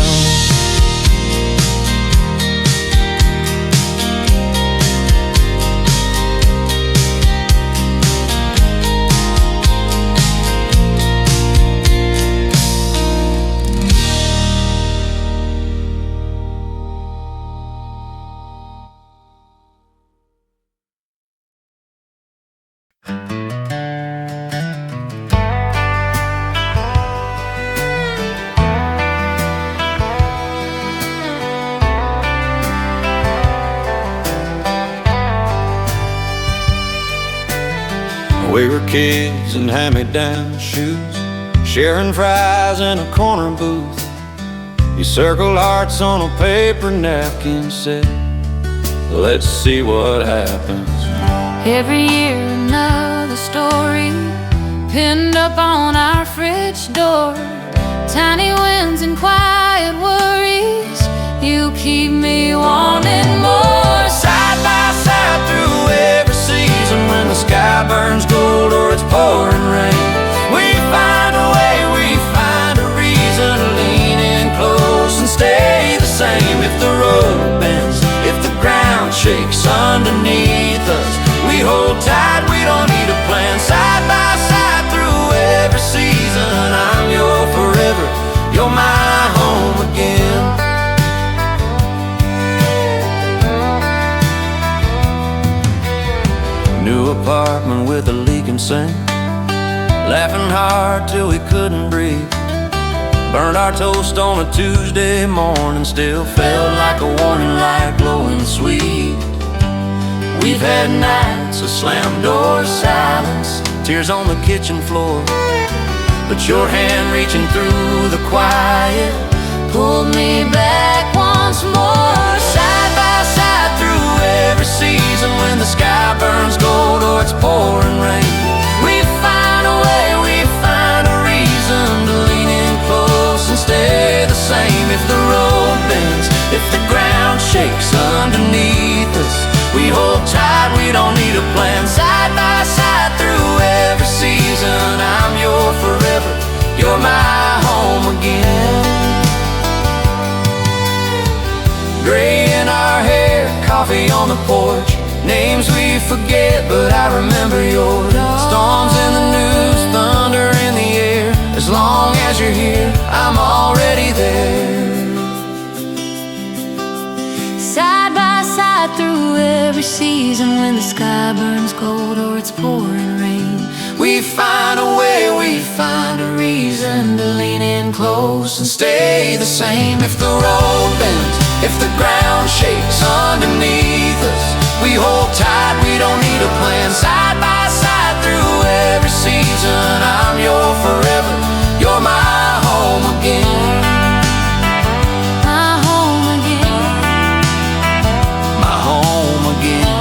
We were kids in hand-me-down shoes, sharing fries in a corner booth. You circled hearts on a paper napkin, said, let's see what happens. Every year another story pinned up on our fridge door. Tiny wins and quiet worries, you keep me wanting more. Side by side through every season, when the sky burns gold or it's pouring rain, we find a way, we find a reason to lean in close and stay the same. If the road bends, if the ground shakes underneath us, we hold tight, we don't need a plan. Side by side through every season, I'm your forever, you're my home again. New apartment with a leaking sink, laughing hard till we couldn't breathe. Burned our toast on a Tuesday morning, still felt like a warning light glowing sweet. We've had nights of slammed door silence, tears on the kitchen floor, but your hand reaching through the quiet Pulled me back once more. side by side through every season, when the sky burns gold or it's pouring rain, we find a way, we find a reason to lean in close and stay the same. If the road bends, if the ground shakes underneath us, we hold tight, we don't need a plan. Side by side through every season, I'm your forever, you're my home again. Gray in our hair, coffee on the porch, names we forget, but I remember yours. Storms in the news, thunder in the air. As long as you're here, I'm already there. Side by side through every season, when the sky burns gold or it's pouring rain, We find a way, we find a reason to lean in close and stay the same. If the road bends, if the ground shakes underneath us, we hold tight, we don't need a plan. Side by side through every season, I'm your forever, you're my home again. my home again. My home again.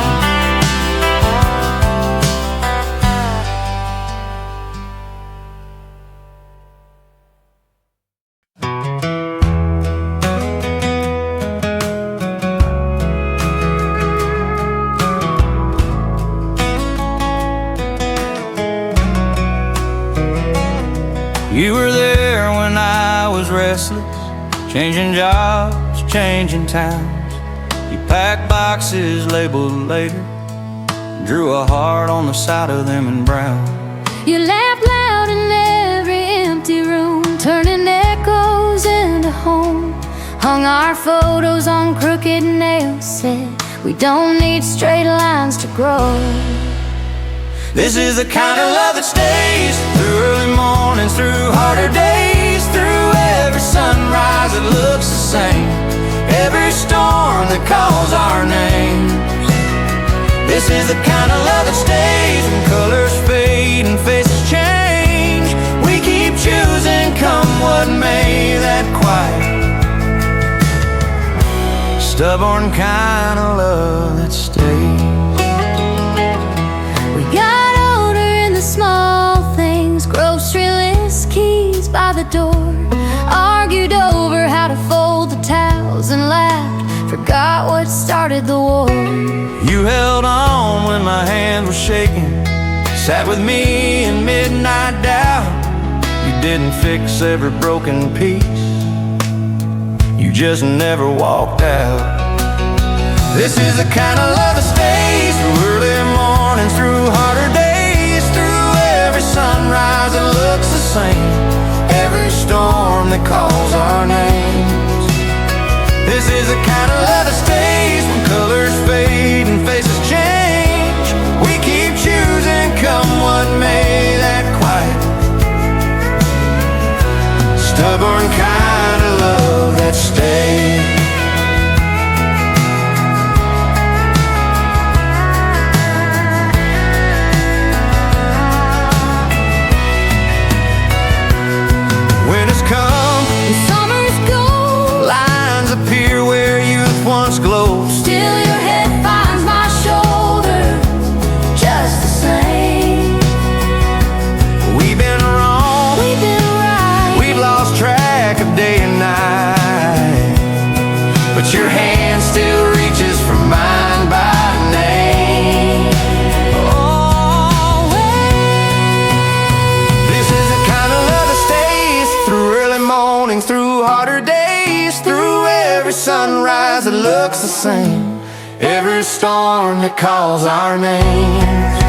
were there when I was restless, changing jobs, changing towns. You packed boxes labeled later, drew a heart on the side of them in brown. You laughed loud in every empty room, turning echoes into home. Hung our photos on crooked nails, said we don't need straight lines to grow. This is the kind of love that stays through early mornings, through harder days, through every sunrise that looks the same, every storm that calls our names. This is the kind of love that stays when colors fade and faces change. We keep choosing, come what may, that quiet, stubborn kind of love that stays. We got older in the small things, grocery list, keys by the door, argued over how to fold the towels and laughed, forgot what started the war. You held on when my hands were shaking, sat with me in midnight doubt. You didn't fix every broken piece, you just never walked out. This is the kind of love that stays through early mornings, through harder days, through every sunrise that looks the same, every storm that calls our names. This is the kind of love that stays when colors fade and faces change. We keep choosing, come what may, that quiet, stubborn kind of love that stays. Winter's come And summer's gone, lines appear where youth once glowed. still your head finds my shoulder, just the same. We've been wrong, We've been right, we've lost track of day and night, but your hand still reaches for mine by name. This is the kind of love that stays through early mornings, through harder days, through every sunrise that looks the same, every storm that calls our names.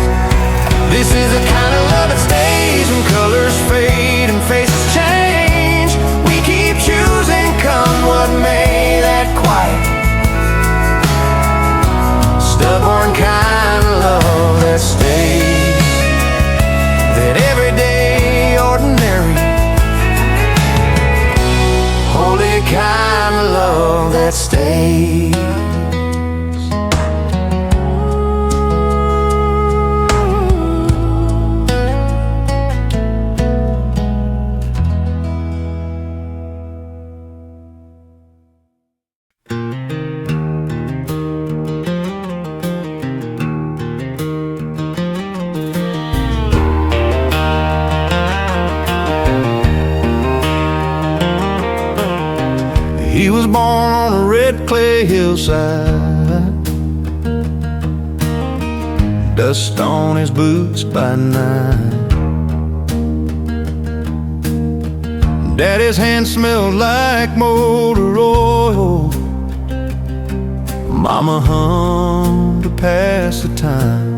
This is the kind of love that stays when colors fade and faces change. We keep choosing, come what may, that quiet, stubborn kind of love that stays, that everyday, ordinary, holy kind of love that stays. He was born on a red clay hillside, dust on his boots by night. Daddy's hand smelled like motor oil, Mama hummed to pass the time.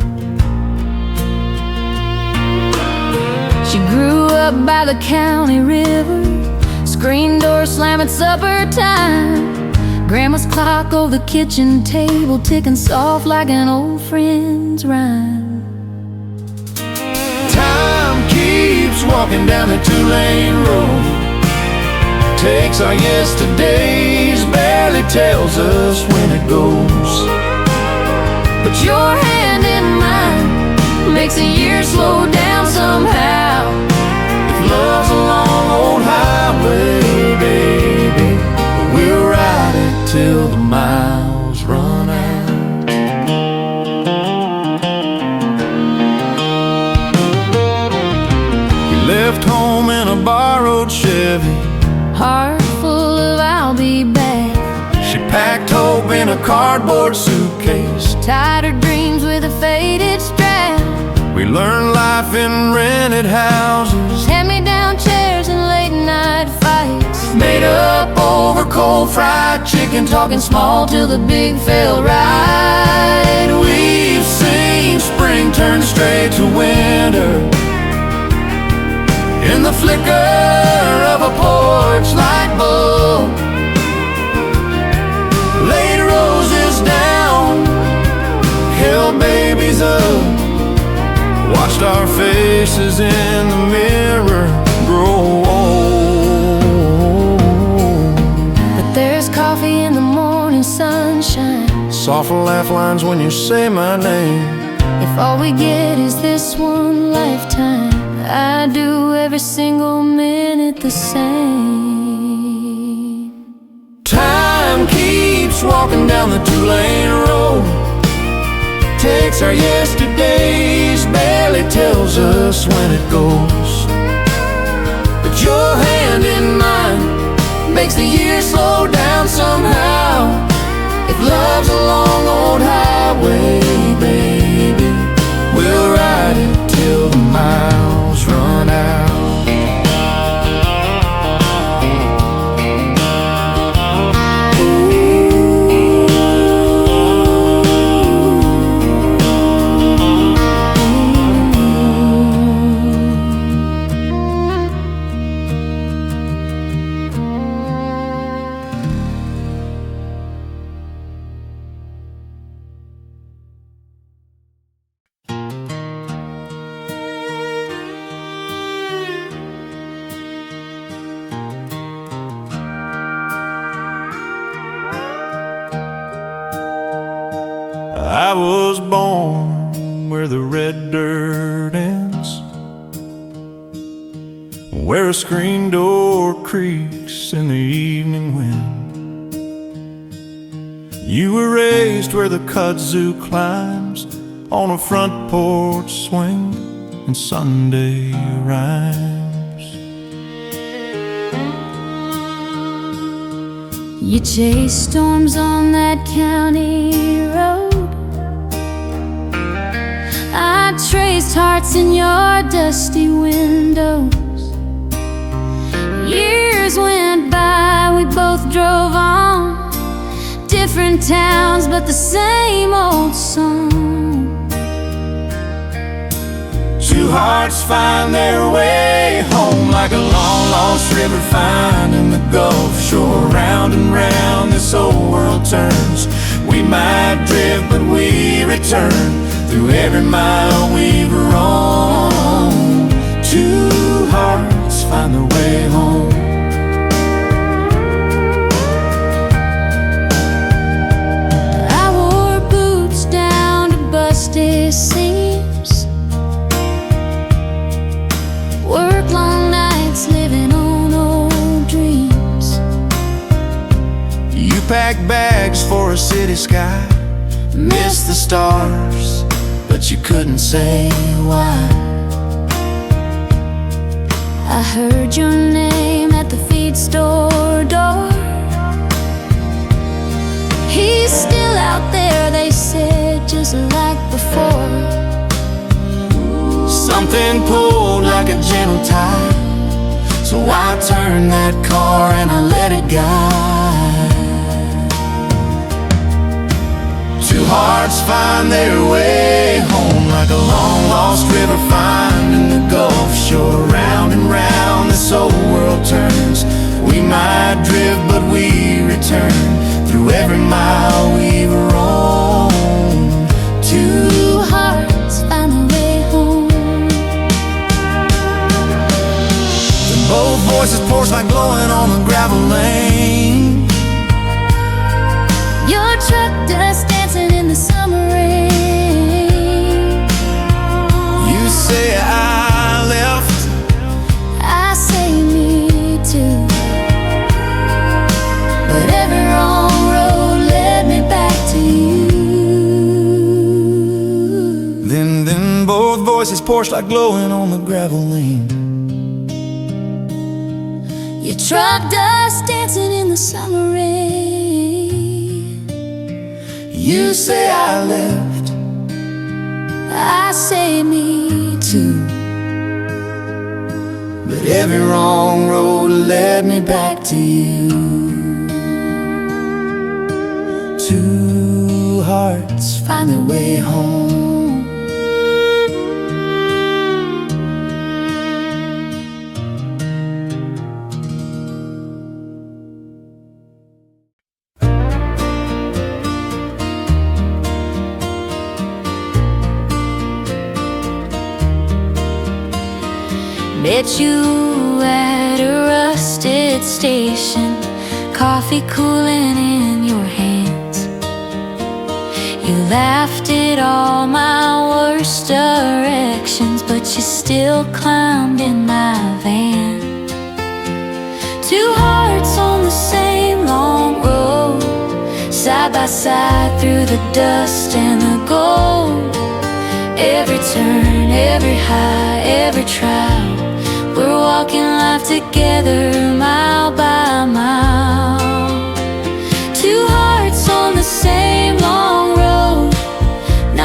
She grew up by the county river, screen door slam at supper time. Grandma's clock over the kitchen table ticking soft like an old friend's rhyme. Time keeps walking down the two-lane road, takes our yesterdays, barely tells us when it goes. But your hand in mine makes a year slow down somehow. If love's a long old highway, baby, we'll ride it till the miles run out. He left home in a borrowed Chevy, Heart full of I'll be back. she packed hope in a cardboard suitcase. Tied her dreams with a faded strap. We learned life in rented houses, Hand-me-down chairs and old fried chicken, talking small till the big fell right. We've seen spring turn straight to winter in the flicker of a porch light bulb. Laid roses down, held babies up, watched our faces in the mirror grow old. But there's coffee in the morning sunshine, soft laugh lines when you say my name. if all we get is this one lifetime, I do every single minute the same. Time keeps walking down the two-lane road, takes our yesterdays, barely tells us when it goes. But your hand in mine makes the years slow down somehow. If love's a long old highway, baby, we'll ride it till the miles run out. I was born where the red dirt ends, where a screen door creaks in the evening wind. You were raised where the kudzu climbs on a front porch swing and Sunday rhymes. You chase storms on that county road, I traced hearts in your dusty windows. Years went by, we both drove on, different towns but the same old song. Two hearts find their way home like a long lost river finding the Gulf Shore. Round and round this old world turns, we might drift but we return. Through every mile we've roamed, two hearts find their way home. I wore boots down to busted seams, work long nights living on old dreams. You packed bags for a city sky, missed the stars, but you couldn't say why. I heard your name at the feed store door. He's still out there, they said, just like before. Something pulled like a gentle tide, so I turned that car and I let it guide. Two hearts find their way home like a long lost river finding the Gulf Shore. Round and round this old world turns, we might drift but we return. Through every mile we've roamed, Two hearts find their way home. then both voices porch like glowing on the gravel lane. Your truck dust dancing in the summer rain. You say I left, I say me too, but every wrong road led me back to you. then both voices porch like glowing on the gravel lane. Your truck dust dancing in the summer rain. You say I left, I say me too, but every wrong road led me back to you. two hearts find their way home. Met you at a rusted station, coffee cooling in your hands. You laughed at all my worst directions, but you still climbed in my van. Two hearts on the same long road, side by side through the dust and the gold. Every turn, every high, every trial, we're walking life together, mile by mile. Two hearts on the same long road,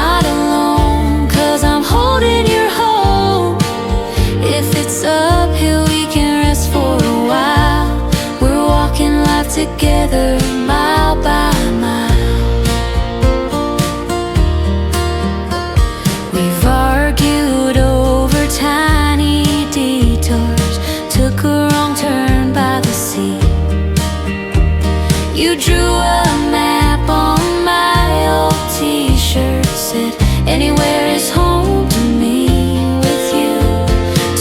not alone, 'cause I'm holding your hope. If it's uphill, we can rest for a while. We're walking life together, mile by mile. We've argued over tiny detours, took a wrong turn by the sea. You drew a map on my old t-shirt, said anywhere is home to me with you.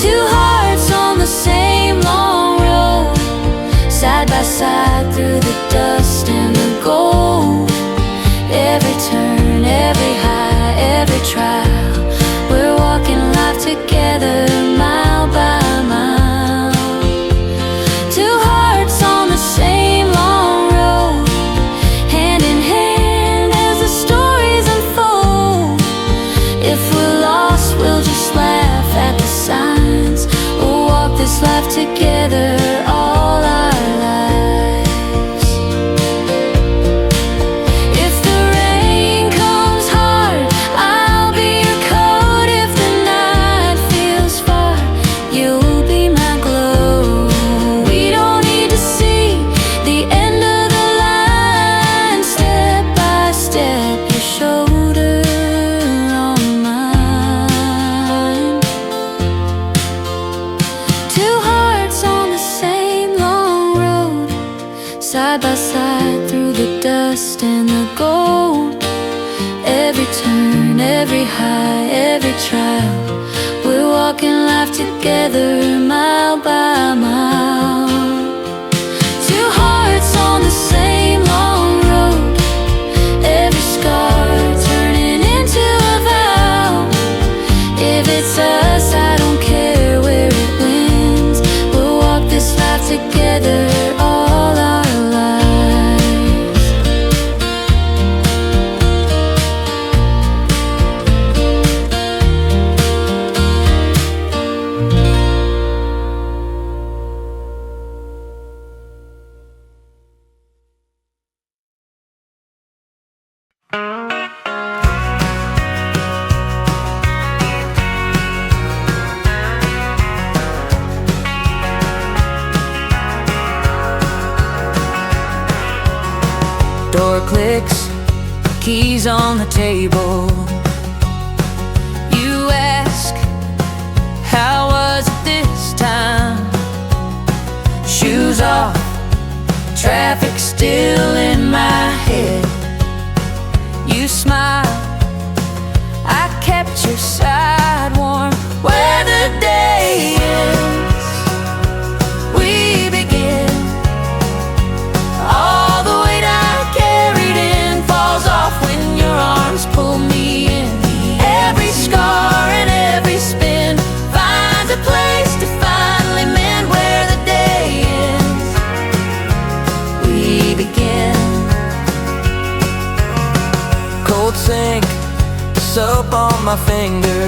Two hearts on the same long road, side by side through the dust and the gold. Every turn, every high, every trial, we're walking life together, mile by mile. Two hearts on the same long road, hand in hand as the stories unfold. If we're lost, we'll just laugh at the signs. We'll walk this life together all our lives. If the rain comes hard, I'll be your coat. If the night feels far, you'll be my glow. We don't need to see the end of the line. Step by step, your shoulder on mine. Two hearts on the same long road, side by side through the dust and the gold. Every turn, every high, every trial, we're walking life together, mile by mile. Two hearts on the same long road, every scar turning into a vow. If it's us, I don't care where it wins. We'll walk this life together all our lives. Door clicks, keys on the table. You ask, how was it this time? Shoes off, traffic still in my head. You smile, I kept your side warm. Where the day ends, we begin. All the weight I carried in falls off when your arms pull me in. Every scar and every spin finds a place to finally mend. Where the day ends, we begin. Cold sink, soap on my fingers.